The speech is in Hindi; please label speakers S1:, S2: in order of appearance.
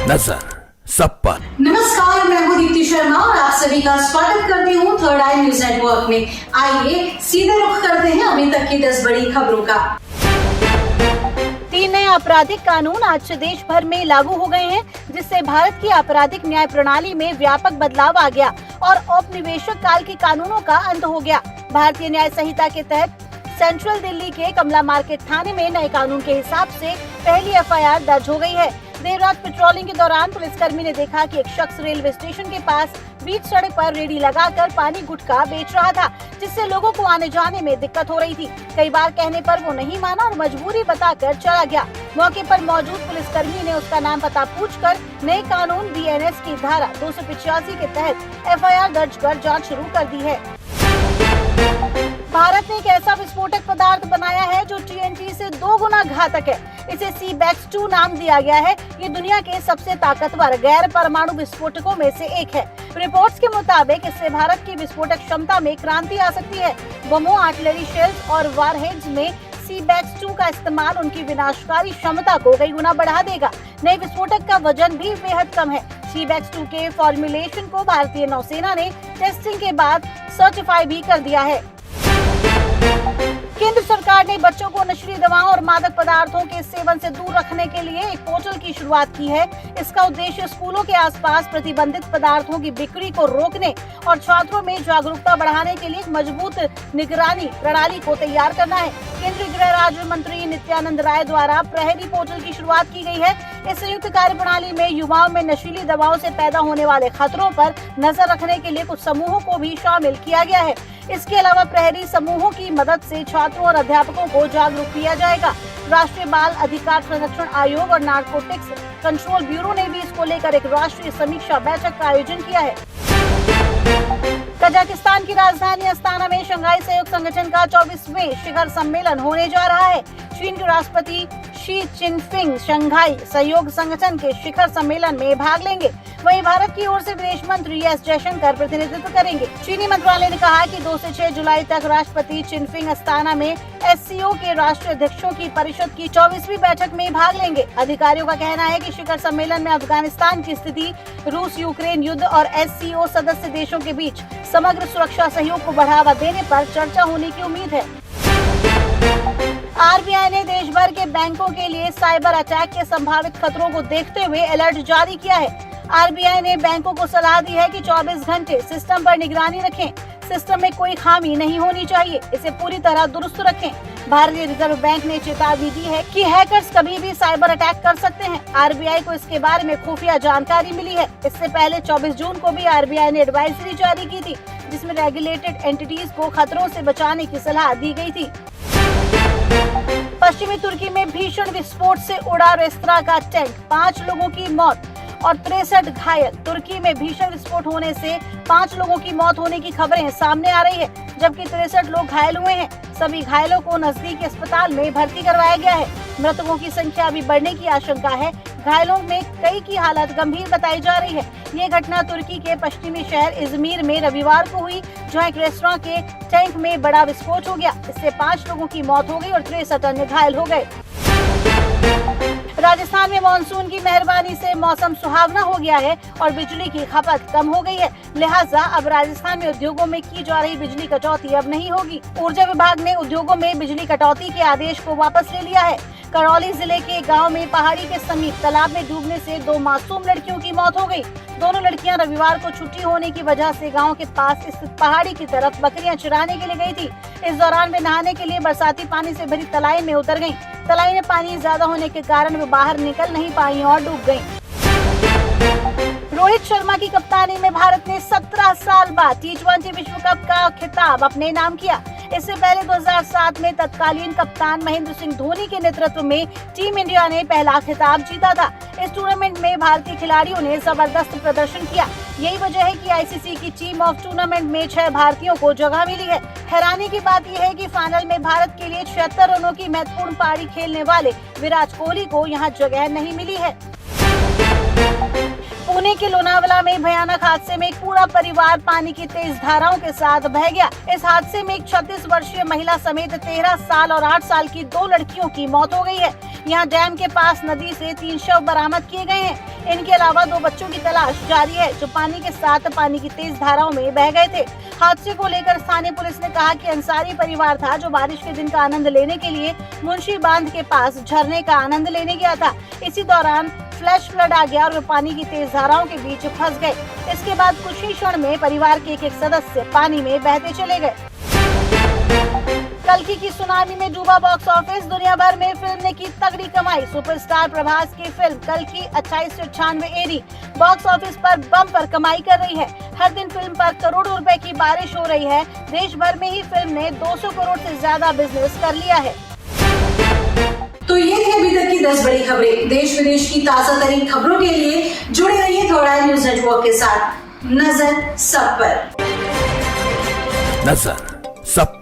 S1: नजर सब पर।
S2: नमस्कार, मैं हूँ दीप्ति शर्मा और आप सभी का स्वागत करती हूँ थर्ड आई न्यूज नेटवर्क में। आइए सीधे रुख करते हैं अभी तक की 10 बड़ी खबरों का।
S3: 3 नए आपराधिक कानून आज से देश भर में लागू हो गए हैं, जिससे भारत की आपराधिक न्याय प्रणाली में व्यापक बदलाव आ गया और औपनिवेशिक काल के कानूनों का अंत हो गया। भारतीय न्याय संहिता के तहत सेंट्रल दिल्ली के कमला मार्केट थाने में नए कानून के हिसाब से पहली एफआईआर दर्ज हो गई है। देर रात पेट्रोलिंग के दौरान पुलिसकर्मी ने देखा कि एक शख्स रेलवे स्टेशन के पास बीच सड़क पर रेडी लगाकर पानी गुटखा बेच रहा था, जिससे लोगों को आने जाने में दिक्कत हो रही थी। कई बार कहने पर वो नहीं माना और मजबूरी बताकर चला गया। मौके पर मौजूद पुलिसकर्मी ने उसका नाम पता पूछकर नए कानून बीएनएस की धारा 285 के तहत एफआईआर दर्ज कर जाँच शुरू कर दी है। भारत ने एक ऐसा विस्फोटक पदार्थ बनाया है जो टीएनटी से 2 गुना घातक है। इसे CBEX-2 नाम दिया गया है। ये दुनिया के सबसे ताकतवर गैर परमाणु विस्फोटकों में से एक है। रिपोर्ट्स के मुताबिक इससे भारत की विस्फोटक क्षमता में क्रांति आ सकती है। बमों, आर्टिलरी शेल्स और वारहेड्स में CBEX-2 का इस्तेमाल उनकी विनाशकारी क्षमता को कई गुना बढ़ा देगा। नए विस्फोटक का वजन भी बेहद कम है। CBEX-2 के फॉर्मुलेशन को भारतीय नौसेना ने टेस्टिंग के बाद सर्टिफाई भी कर दिया है। केंद्र सरकार ने बच्चों को नशीली दवाओं और मादक पदार्थों के सेवन से दूर रखने के लिए एक पोर्टल की शुरुआत की है। इसका उद्देश्य स्कूलों के आसपास प्रतिबंधित पदार्थों की बिक्री को रोकने और छात्रों में जागरूकता बढ़ाने के लिए एक मजबूत निगरानी प्रणाली को तैयार करना है। केंद्रीय गृह राज्य मंत्री नित्यानंद राय द्वारा प्रहरी पोर्टल की शुरुआत की गई है। इस संयुक्त कार्य प्रणाली में युवाओं में नशीली दवाओं से पैदा होने वाले खतरों पर नजर रखने के लिए कुछ समूहों को भी शामिल किया गया है। इसके अलावा प्रहरी समूहों की मदद से छात्रों और अध्यापकों को जागरूक किया जाएगा। राष्ट्रीय बाल अधिकार संरक्षण आयोग और नारकोटिक्स कंट्रोल ब्यूरो ने भी इसको लेकर एक राष्ट्रीय समीक्षा बैठक का आयोजन किया है। कजाकिस्तान की राजधानी अस्ताना में शंघाई सहयोग संगठन का 24वें शिखर सम्मेलन होने जा रहा है। चीन के राष्ट्रपति शी चिनफिंग शंघाई सहयोग संगठन के शिखर सम्मेलन में भाग लेंगे। वहीं भारत की ओर से विदेश मंत्री एस जयशंकर प्रतिनिधित्व करेंगे। चीनी मंत्रालय ने कहा कि 2 से 6 जुलाई तक राष्ट्रपति चिनफिंग अस्ताना में SCO के राष्ट्रीय अध्यक्षों की परिषद की 24वीं बैठक में भाग लेंगे। अधिकारियों का कहना है कि शिखर सम्मेलन में अफगानिस्तान की स्थिति, रूस यूक्रेन युद्ध और SCO सदस्य देशों के बीच समग्र सुरक्षा सहयोग को बढ़ावा देने पर चर्चा होने की उम्मीद है। RBI ने देश भर के बैंकों के लिए साइबर अटैक के संभावित खतरों को देखते हुए अलर्ट जारी किया है। RBI ने बैंकों को सलाह दी है कि 24 घंटे सिस्टम पर निगरानी रखें। सिस्टम में कोई खामी नहीं होनी चाहिए, इसे पूरी तरह दुरुस्त रखें। भारतीय रिजर्व बैंक ने चेतावनी दी है कि हैकर्स कभी भी साइबर अटैक कर सकते हैं। RBI को इसके बारे में खुफिया जानकारी मिली है। इससे पहले 24 जून को भी RBI ने एडवाइजरी जारी की थी, जिसमें रेगुलेटेड एंटिटीज को खतरों से बचाने की सलाह दी गई थी। पश्चिमी तुर्की में भीषण विस्फोट से उड़ा रेस्तरां का टैंक, 5 लोगों की मौत और 63 घायल। तुर्की में भीषण विस्फोट होने से 5 लोगों की मौत होने की खबरें सामने आ रही है, जबकि 63 लोग घायल हुए हैं। सभी घायलों को नजदीकी अस्पताल में भर्ती करवाया गया है। मृतकों की संख्या अभी बढ़ने की आशंका है। घायलों में कई की हालत गंभीर बताई जा रही है। ये घटना तुर्की के पश्चिमी शहर इजमीर में रविवार को हुई, जहां एक रेस्तरां के टैंक में बड़ा विस्फोट हो गया। इससे 5 लोगों की मौत हो गई और 63 अन्य घायल हो गए। राजस्थान में मानसून की मेहरबानी से मौसम सुहावना हो गया है और बिजली की खपत कम हो गई है। लिहाजा अब राजस्थान में उद्योगों में की जा रही बिजली कटौती अब नहीं होगी। ऊर्जा विभाग ने उद्योगों में बिजली कटौती के आदेश को वापस ले लिया है। करौली जिले के गांव में पहाड़ी के समीप तालाब में डूबने से 2 मासूम लड़कियों की मौत हो गई। दोनों लड़कियां रविवार को छुट्टी होने की वजह से गांव के पास स्थित पहाड़ी की तरफ बकरियां चराने के लिए गई थी। इस दौरान वे नहाने के लिए बरसाती पानी से भरी तलाई में उतर गयी। तलाई में पानी ज्यादा होने के कारण वे बाहर निकल नहीं पाई और डूब गयी। रोहित शर्मा की कप्तानी में भारत ने 17 साल बाद T20 विश्व कप का खिताब अपने नाम किया। इससे पहले 2007 में तत्कालीन कप्तान महेंद्र सिंह धोनी के नेतृत्व में टीम इंडिया ने पहला खिताब जीता था। इस टूर्नामेंट में भारतीय खिलाड़ियों ने जबरदस्त प्रदर्शन किया। यही वजह है कि ICC की टीम ऑफ टूर्नामेंट में 6 भारतीयों को जगह मिली है। हैरानी की बात यह है कि फाइनल में भारत के लिए 76 रनों की महत्वपूर्ण पारी खेलने वाले विराट कोहली को यहां जगह नहीं मिली है। पुणे के लोनावला में भयानक हादसे में एक पूरा परिवार पानी की तेज धाराओं के साथ बह गया। इस हादसे में एक 36 वर्षीय महिला समेत 13 साल और 8 साल की 2 लड़कियों की मौत हो गई है। यहाँ डैम के पास नदी से 3 शव बरामद किए गए हैं। इनके अलावा 2 बच्चों की तलाश जारी है जो पानी के साथ पानी की तेज धाराओं में बह गए थे। हादसे को लेकर स्थानीय पुलिस ने कहा कि अंसारी परिवार था जो बारिश के दिन का आनंद लेने के लिए मुंशी बांध के पास झरने का आनंद लेने गया था। इसी दौरान फ्लैश फ्लड आ गया और वे पानी की तेज धाराओं के बीच फंस गए। इसके बाद कुछ ही क्षण में परिवार के एक सदस्य पानी में बहते चले गए। कल्कि की सुनामी में डूबा बॉक्स ऑफिस, दुनिया भर में फिल्म ने की तगड़ी कमाई। सुपरस्टार प्रभास की फिल्म कल्कि 2898 एरी बॉक्स ऑफिस पर बम्पर कमाई कर रही है। हर दिन फिल्म पर करोड़ों रुपए की बारिश हो रही है। देश भर में ही फिल्म ने 200 करोड़ से ज्यादा बिजनेस कर लिया है।
S2: तो ये थी अभी तक की 10 बड़ी खबरें। देश विदेश की ताजा तरीन खबरों के लिए जुड़े रहिए थर्ड आई न्यूज नेटवर्क के साथ। नजर सब पर।
S1: नजर सब पर।